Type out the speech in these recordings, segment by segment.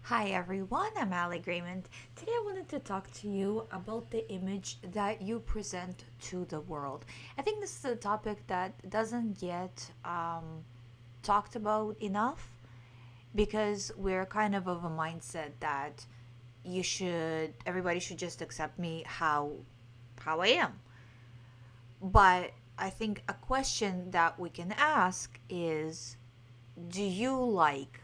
Hi everyone, I'm Ali Grayman. Today I wanted to talk to you about the image that you present to the world. I think this is a topic that doesn't get talked about enough because we're kind of a mindset that everybody should just accept me how I am. But I think a question that we can ask is, do you like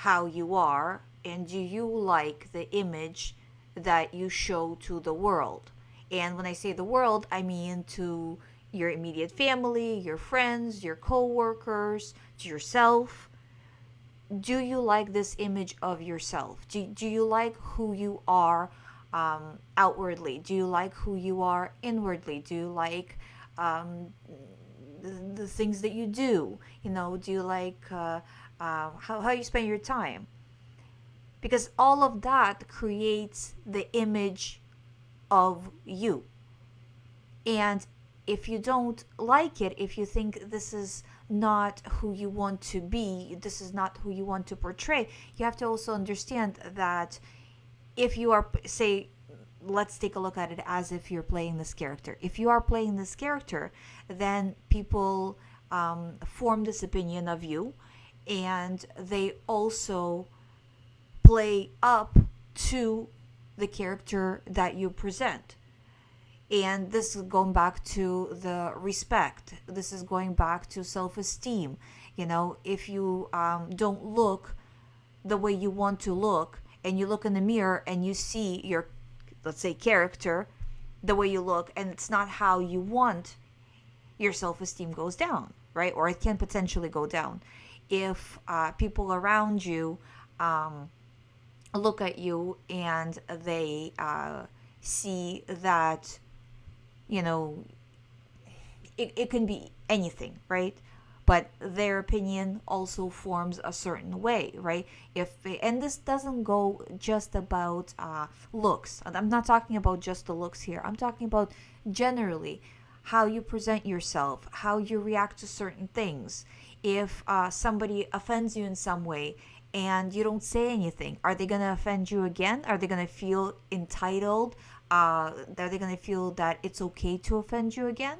how you are, and do you like the image that you show to the world? And when I say the world, I mean to your immediate family, your friends, your co-workers, to yourself. Do you like this image of yourself? Do you like who you are outwardly? Do you like who you are inwardly? Do you like um, the things that you do? Do you like how you spend your time? Because all of that creates the image of you. And if you don't like it, if you think this is not who you want to be, this is not who you want to portray, you have to also understand that if you are, say, let's take a look at it as if you're playing this character. If you are playing this character, then people form this opinion of you, and they also play up to the character that you present. And this is going back to the respect. This is going back to self esteem. If you don't look the way you want to look, and you look in the mirror and you see your, let's say, character the way you look, and it's not how you want, your self esteem goes down, right? Or it can potentially go down. If people around you look at you and they see that, you know, it can be anything, right? But their opinion also forms a certain way, right? And this doesn't go just about looks. I'm not talking about just the looks here. I'm talking about generally how you present yourself, how you react to certain things. If somebody offends you in some way and you don't say anything, are they going to offend you again? Are they going to feel entitled? Are they going to feel that it's okay to offend you again?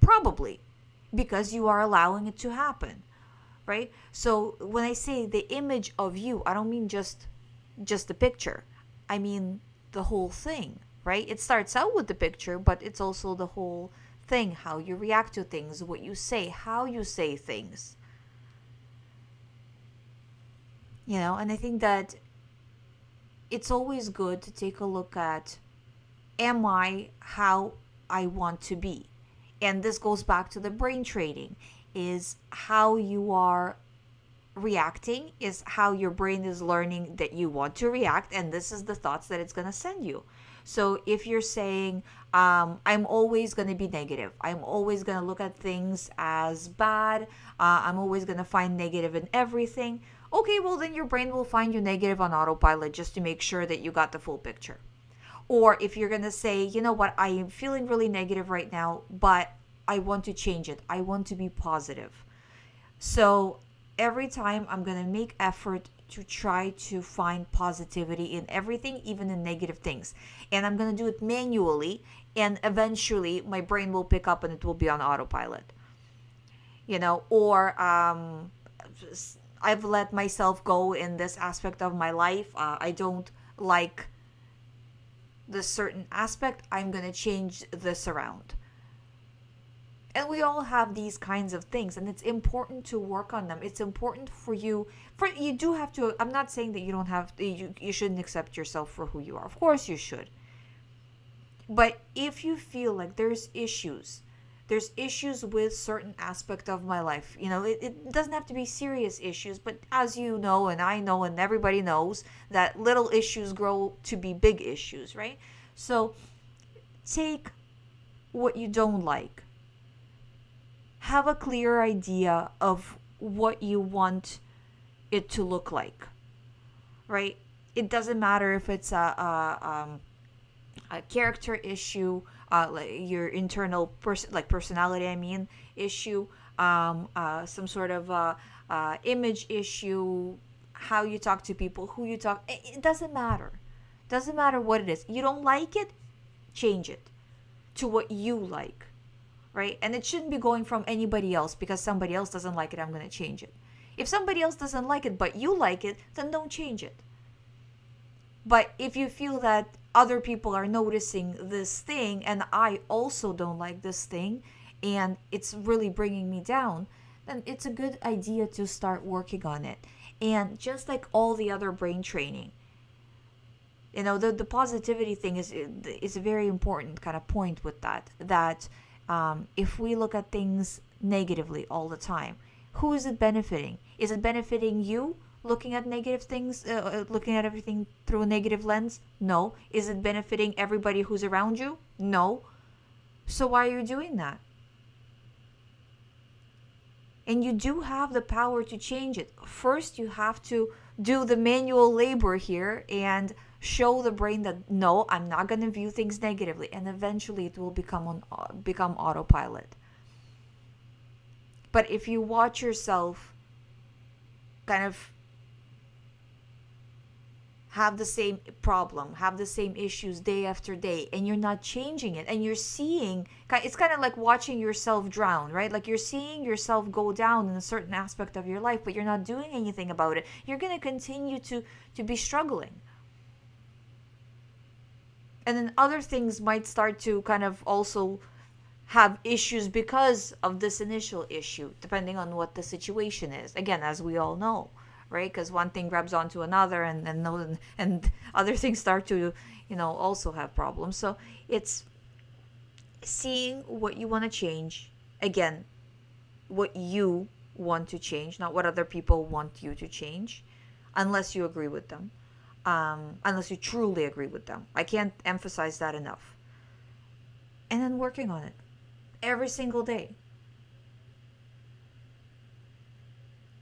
Probably, because you are allowing it to happen, right? So when I say the image of you, I don't mean just the picture. I mean the whole thing, right? It starts out with the picture, but it's also the whole thing, how you react to things, what you say, how you say things. And I think that it's always good to take a look at, am I how I want to be? And this goes back to the brain training, is how you are reacting is how your brain is learning that you want to react, and this is the thoughts that it's going to send you. So if you're saying, I'm always going to be negative, I'm always going to look at things as bad, I'm always going to find negative in everything, okay, well then your brain will find you negative on autopilot just to make sure that you got the full picture. Or if you're going to say, you know what, I am feeling really negative right now, but I want to change it, I want to be positive. So every time I'm going to make effort to try to find positivity in everything, even in negative things. And I'm going to do it manually, and eventually my brain will pick up and it will be on autopilot. Or I've let myself go in this aspect of my life. I don't like this certain aspect. I'm going to change this around. And we all have these kinds of things, and it's important to work on them. It's important for you do have to. I'm not saying that you don't have you shouldn't accept yourself for who you are. Of course you should. But if you feel like there's issues with certain aspect of my life, it doesn't have to be serious issues, but as you know, and I know, and everybody knows, that little issues grow to be big issues, right? So take what you don't like, have a clear idea of what you want it to look like, right? It doesn't matter if it's a character issue, like your internal like personality, I mean, issue, some sort of image issue, how you talk to people, who you talk, it doesn't matter. Doesn't matter what it is. You don't like it, change it to what you like, right? And it shouldn't be going from anybody else because somebody else doesn't like it, I'm going to change it. If somebody else doesn't like it but you like it, then don't change it. But if you feel that other people are noticing this thing and I also don't like this thing and it's really bringing me down, then it's a good idea to start working on it. And just like all the other brain training, the positivity thing is a very important kind of point with that if we look at things negatively all the time, who is it benefiting? Is it benefiting you looking at negative things, looking at everything through a negative lens? No. Is it benefiting everybody who's around you? No. So why are you doing that? And you do have the power to change it. First, you have to do the manual labor here and show the brain that no, I'm not going to view things negatively, and eventually it will become autopilot. But if you watch yourself kind of have the same problem, have the same issues day after day, and you're not changing it, and you're seeing, it's kind of like watching yourself drown, right? Like you're seeing yourself go down in a certain aspect of your life, but you're not doing anything about it. You're going to continue to be struggling. And then other things might start to kind of also have issues because of this initial issue, depending on what the situation is. Again, as we all know, right? Because one thing grabs onto another, and other things start to, also have problems. So it's seeing what you want to change. Again, what you want to change, not what other people want you to change, unless you agree with them. Unless you truly agree with them. I can't emphasize that enough. And then working on it every single day.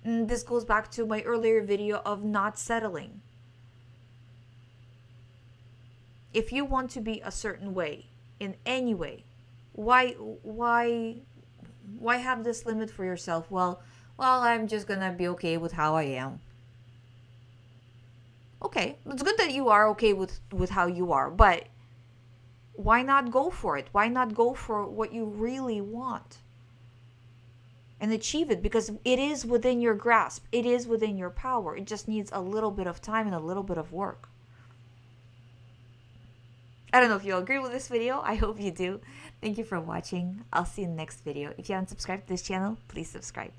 And this goes back to my earlier video of not settling. If you want to be a certain way, in any way, why have this limit for yourself? Well, I'm just gonna be okay with how I am. Okay, it's good that you are okay with how you are, but why not go for it? Why not go for what you really want and achieve it? Because it is within your grasp. It is within your power. It just needs a little bit of time and a little bit of work. I don't know if you'll agree with this video. I hope you do. Thank you for watching. I'll see you in the next video. If you haven't subscribed to this channel, please subscribe.